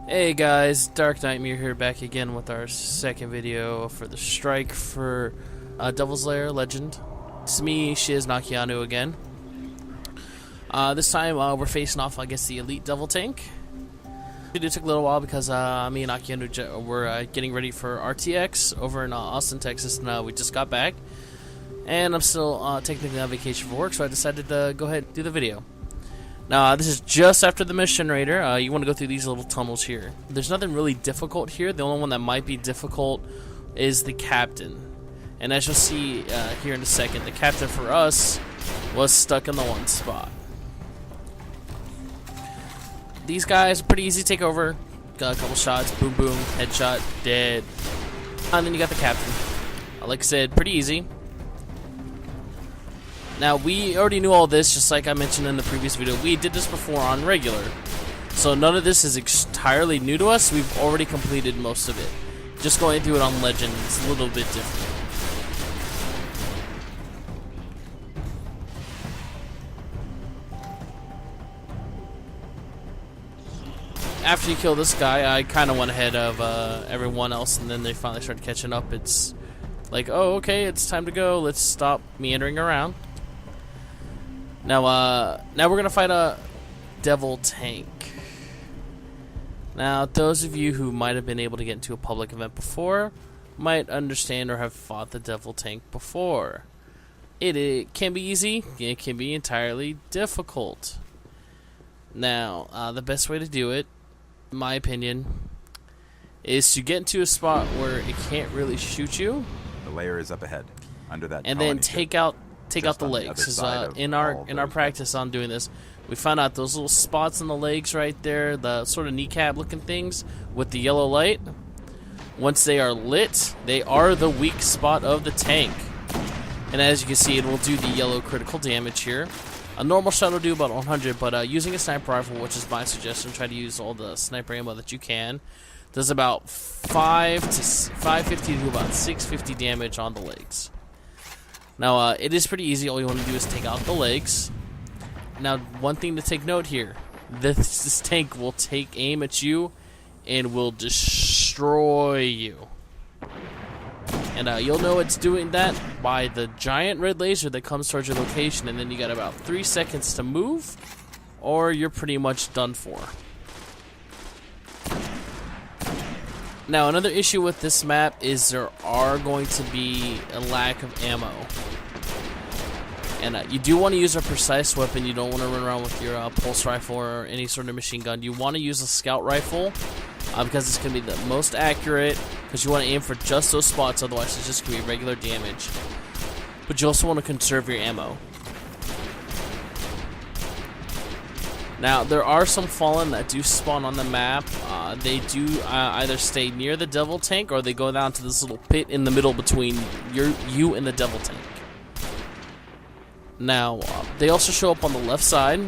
Hey guys, Dark Nightmare here, back again with our second video for the strike for Devil's Lair Legend. It's me, Shiz Nakianu again. This time we're facing off against the Elite Devil Tank. It took a little while because me and Nakianu were getting ready for RTX over in Austin, Texas, and we just got back. And I'm still technically on vacation for work, so I decided to go ahead and do the video. Now, this is just after the mission raider. You want to go through these little tunnels here. There's nothing really difficult here. The only one that might be difficult is the captain. And as you'll see here in a second, the captain for us was stuck in the one spot. These guys are pretty easy to take over. Got a couple shots, boom boom, headshot, dead. And then you got the captain. Like I said, pretty easy. Now, we already knew all this, just like I mentioned in the previous video. We did this before on regular. So none of this is entirely new to us. We've already completed most of it. Just going through it on Legend is a little bit different. After you kill this guy, I kind of went ahead of everyone else, and then they finally started catching up. It's like, oh, okay, it's time to go. Let's stop meandering around. Now we're gonna fight a devil tank. Now, those of you who might have been able to get into a public event before might understand or have fought the devil tank before. It can be easy. It can be entirely difficult. Now, the best way to do it, in my opinion, is to get into a spot where it can't really shoot you. The layer is up ahead, under that. And then take out the legs. Because in our practice on doing this, we found out those little spots on the legs right there, the sort of kneecap looking things with the yellow light, once they are lit, they are the weak spot of the tank. And as you can see, it will do the yellow critical damage here. A normal shot will do about 100, but using a sniper rifle, which is my suggestion, try to use all the sniper ammo that you can, does about 550 to about 650 damage on the legs. Now, it is pretty easy. All you want to do is take out the legs. Now, one thing to take note here. This tank will take aim at you and will destroy you. And you'll know it's doing that by the giant red laser that comes towards your location. And then you got about 3 seconds to move, or you're pretty much done for. Now, another issue with this map is there are going to be a lack of ammo. And you do want to use a precise weapon. You don't want to run around with your pulse rifle or any sort of machine gun. You want to use a scout rifle because it's going to be the most accurate, because you want to aim for just those spots, otherwise it's just going to be regular damage. But you also want to conserve your ammo. Now, there are some Fallen that do spawn on the map. They do either stay near the devil tank, or they go down to this little pit in the middle between you and the devil tank. Now, they also show up on the left side.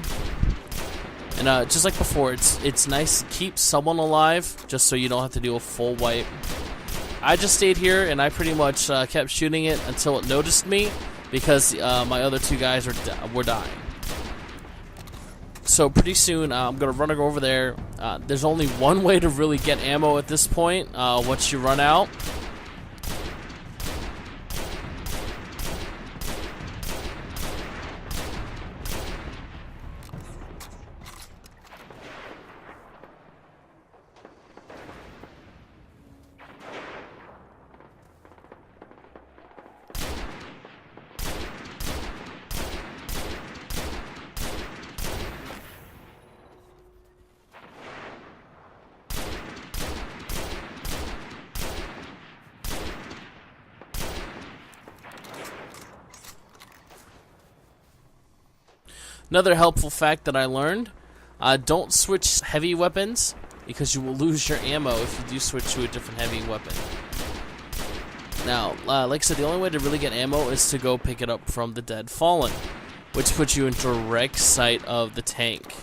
And just like before, it's nice to keep someone alive, just so you don't have to do a full wipe. I just stayed here, and I pretty much kept shooting it until it noticed me, because my other two guys were dying. So pretty soon, I'm going to run over there. There's only one way to really get ammo at this point, once you run out. Another helpful fact that I learned, don't switch heavy weapons, because you will lose your ammo if you do switch to a different heavy weapon. Now, like I said, the only way to really get ammo is to go pick it up from the dead Fallen, which puts you in direct sight of the tank.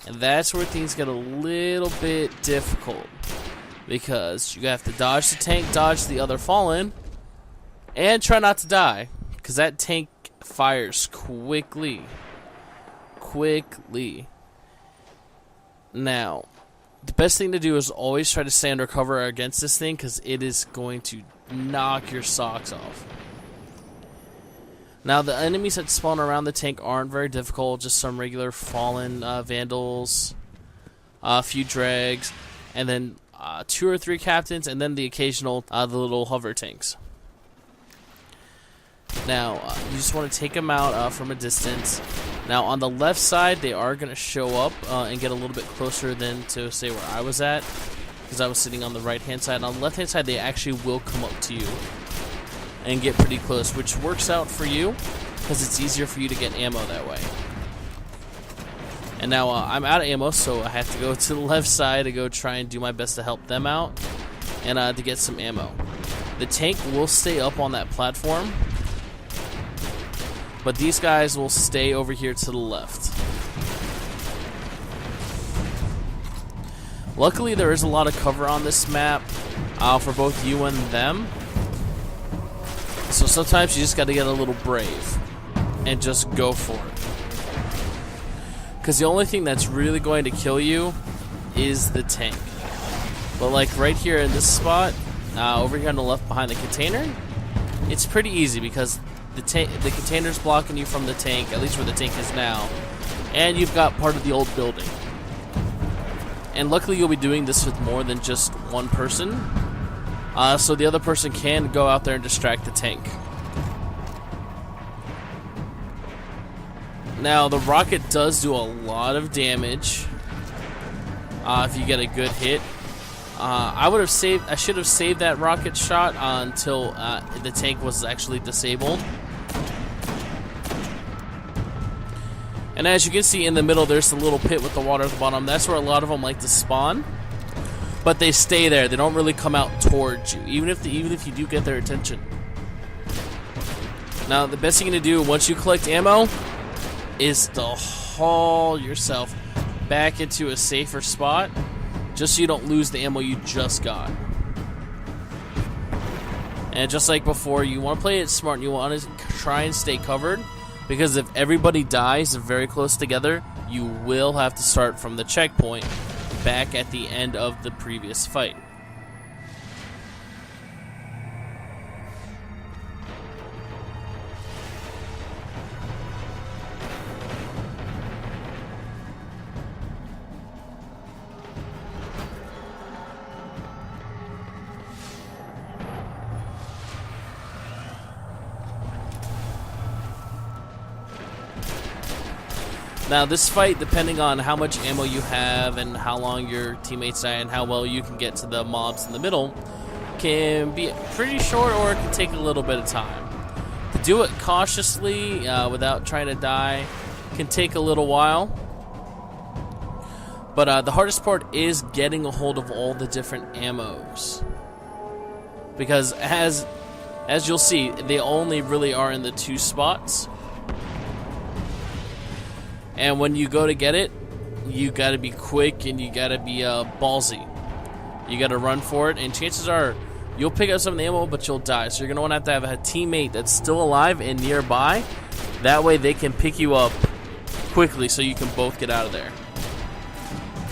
And that's where things get a little bit difficult, because you have to dodge the tank, dodge the other Fallen, and try not to die, because that tank fires quickly. Now, The best thing to do is always try to stay under cover against this thing, because it is going to knock your socks off. Now, the enemies that spawn around the tank aren't very difficult, just some regular fallen vandals, a few dregs, and then 2 or 3 captains, and then the occasional the little hover tanks. Now, you just want to take them out from a distance. Now, on the left side, they are going to show up and get a little bit closer than to, say, where I was at, because I was sitting on the right-hand side. And on the left-hand side, they actually will come up to you and get pretty close, which works out for you, because it's easier for you to get ammo that way. And now, I'm out of ammo, so I have to go to the left side to go try and do my best to help them out and to get some ammo. The tank will stay up on that platform, but these guys will stay over here to the left. Luckily, there is a lot of cover on this map for both you and them. So sometimes you just got to get a little brave and just go for it. Because the only thing that's really going to kill you is the tank. But like right here in this spot, over here on the left behind the container, it's pretty easy because the container's blocking you from the tank, at least where the tank is now, and you've got part of the old building. And luckily you'll be doing this with more than just one person, so the other person can go out there and distract the tank. Now the rocket does do a lot of damage if you get a good hit. I should have saved that rocket shot until the tank was actually disabled. And as you can see in the middle, there's the little pit with the water at the bottom. That's where a lot of them like to spawn. But they stay there. They don't really come out towards you, even if you do get their attention. Now, the best thing to do once you collect ammo is to haul yourself back into a safer spot, just so you don't lose the ammo you just got. And just like before, you want to play it smart. You want to try and stay covered, because if everybody dies very close together, you will have to start from the checkpoint back at the end of the previous fight. Now this fight, depending on how much ammo you have and how long your teammates die and how well you can get to the mobs in the middle, can be pretty short, or it can take a little bit of time. To do it cautiously, without trying to die, can take a little while. But the hardest part is getting a hold of all the different ammos. Because as you'll see, they only really are in the 2 spots. And when you go to get it, you gotta be quick and you gotta be ballsy. You gotta run for it, and chances are you'll pick up some of the ammo, but you'll die. So you're gonna want to have a teammate that's still alive and nearby. That way they can pick you up quickly, so you can both get out of there.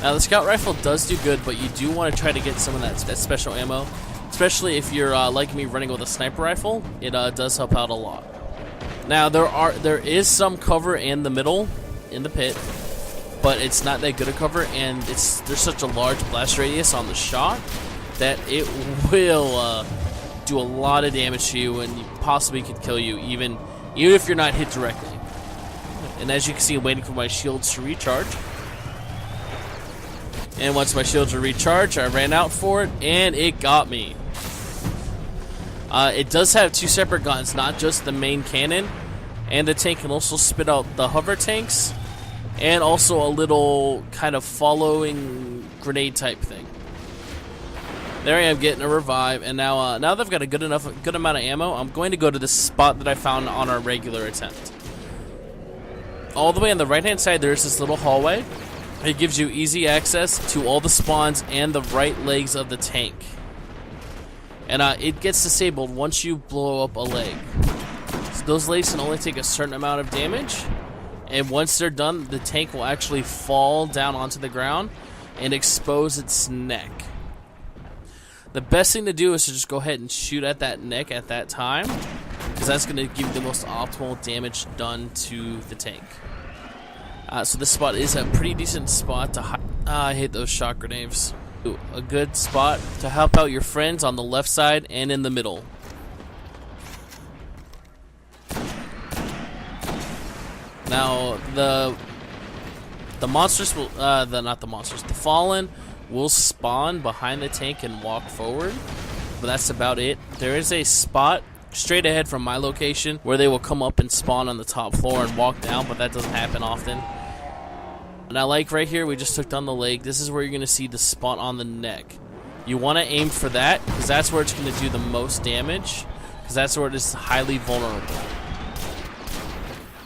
Now the scout rifle does do good, but you do want to try to get some of that special ammo, especially if you're like me, running with a sniper rifle. It does help out a lot. Now there is some cover in the middle, in the pit, but it's not that good a cover, and there's such a large blast radius on the shot that it will do a lot of damage to you, and possibly could kill you even if you're not hit directly. And as you can see, I'm waiting for my shields to recharge, and once my shields are recharged, I ran out for it and it got me. It does have 2 separate guns, not just the main cannon, and the tank can also spit out the hover tanks, and also a little kind of following grenade type thing. There I am getting a revive, and now that I've got a good amount of ammo, I'm going to go to the spot that I found on our regular attempt. All the way on the right hand side, there's this little hallway. It gives you easy access to all the spawns and the right legs of the tank. And it gets disabled once you blow up a leg. So those legs can only take a certain amount of damage, and once they're done, the tank will actually fall down onto the ground, and expose its neck. The best thing to do is to just go ahead and shoot at that neck at that time, because that's going to give you the most optimal damage done to the tank. So this spot is a pretty decent spot to hide. I hate those shock grenades. A good spot to help out your friends on the left side and in the middle. Now the monsters will the Fallen will spawn behind the tank and walk forward, but that's about it. There is a spot straight ahead from my location where they will come up and spawn on the top floor and walk down, but that doesn't happen often. Now, like right here, we just took down the leg. This is where you're going to see the spot on the neck. You want to aim for that, because that's where it's going to do the most damage, because that's where it is highly vulnerable.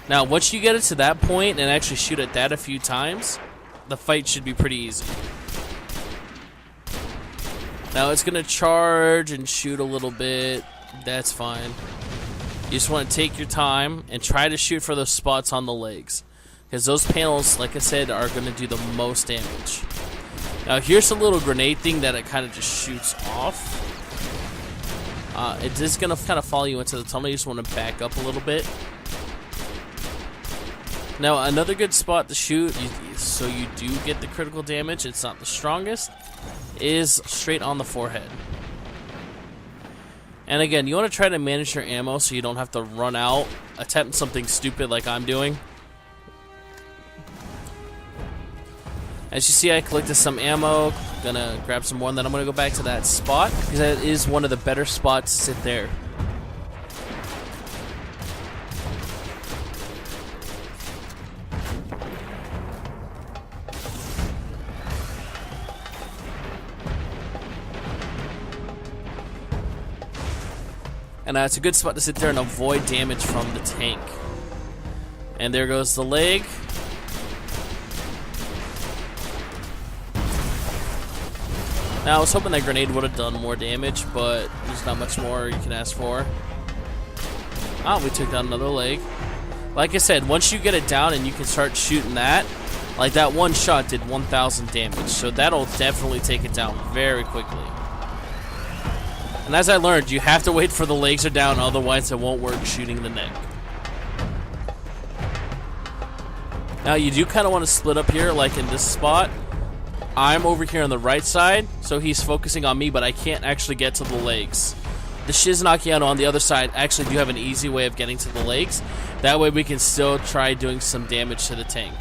Now, once you get it to that point and actually shoot at that a few times, the fight should be pretty easy. Now, it's going to charge and shoot a little bit. That's fine. You just want to take your time and try to shoot for those spots on the legs, because those panels, like I said, are going to do the most damage. Now, here's a little grenade thing that it kind of just shoots off. It is going to kind of follow you into the tunnel. You just want to back up a little bit. Now, another good spot to shoot, so you do get the critical damage, it's not the strongest, is straight on the forehead. And again, you want to try to manage your ammo so you don't have to run out, attempt something stupid like I'm doing. As you see, I collected some ammo, gonna grab some more, and then I'm gonna go back to that spot, because that is one of the better spots to sit there. And it's a good spot to sit there and avoid damage from the tank. And there goes the leg. Now, I was hoping that grenade would have done more damage, but there's not much more you can ask for. Oh, we took down another leg. Like I said, once you get it down and you can start shooting that, like that one shot did 1,000 damage, so that'll definitely take it down very quickly. And as I learned, you have to wait for the legs are down, otherwise it won't work shooting the neck. Now, you do kind of want to split up here, like in this spot. I'm over here on the right side, so he's focusing on me, but I can't actually get to the legs. The Shiznakiano on the other side actually do have an easy way of getting to the legs. That way we can still try doing some damage to the tank.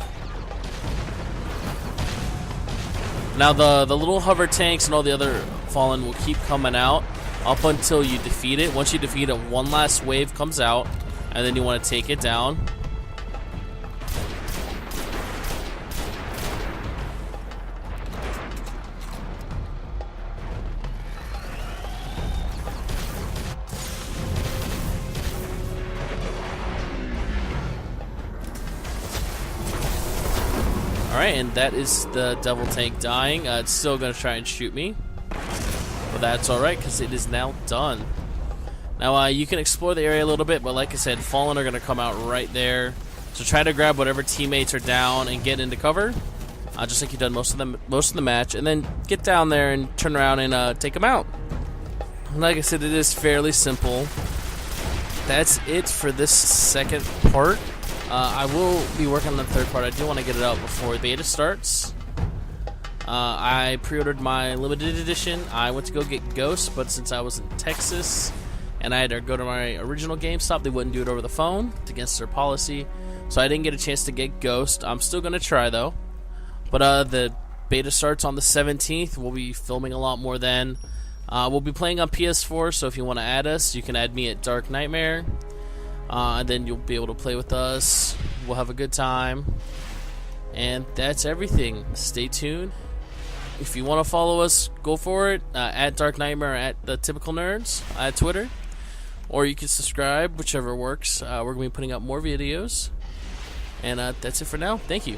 Now, the little hover tanks and all the other Fallen will keep coming out up until you defeat it. Once you defeat it, one last wave comes out, and then you want to take it down. Alright, and that is the Devil Tank dying. It's still going to try and shoot me. But that's alright, because it is now done. Now, you can explore the area a little bit, but like I said, Fallen are going to come out right there. So try to grab whatever teammates are down and get into cover. Just like you've done most of the match. And then get down there and turn around and take them out. Like I said, it is fairly simple. That's it for this second part. I will be working on the third part. I do want to get it out before beta starts. I pre-ordered my limited edition. I went to go get Ghost, but since I was in Texas and I had to go to my original GameStop, they wouldn't do it over the phone. It's against their policy. So I didn't get a chance to get Ghost. I'm still going to try, though. But the beta starts on the 17th. We'll be filming a lot more then. We'll be playing on PS4, so if you want to add us, you can add me at Dark Nightmare. And then you'll be able to play with us. We'll have a good time. And that's everything. Stay tuned. If you want to follow us, go for it. At Dark Nightmare, at The Typical Nerds, at Twitter. Or you can subscribe, whichever works. We're going to be putting up more videos. And that's it for now. Thank you.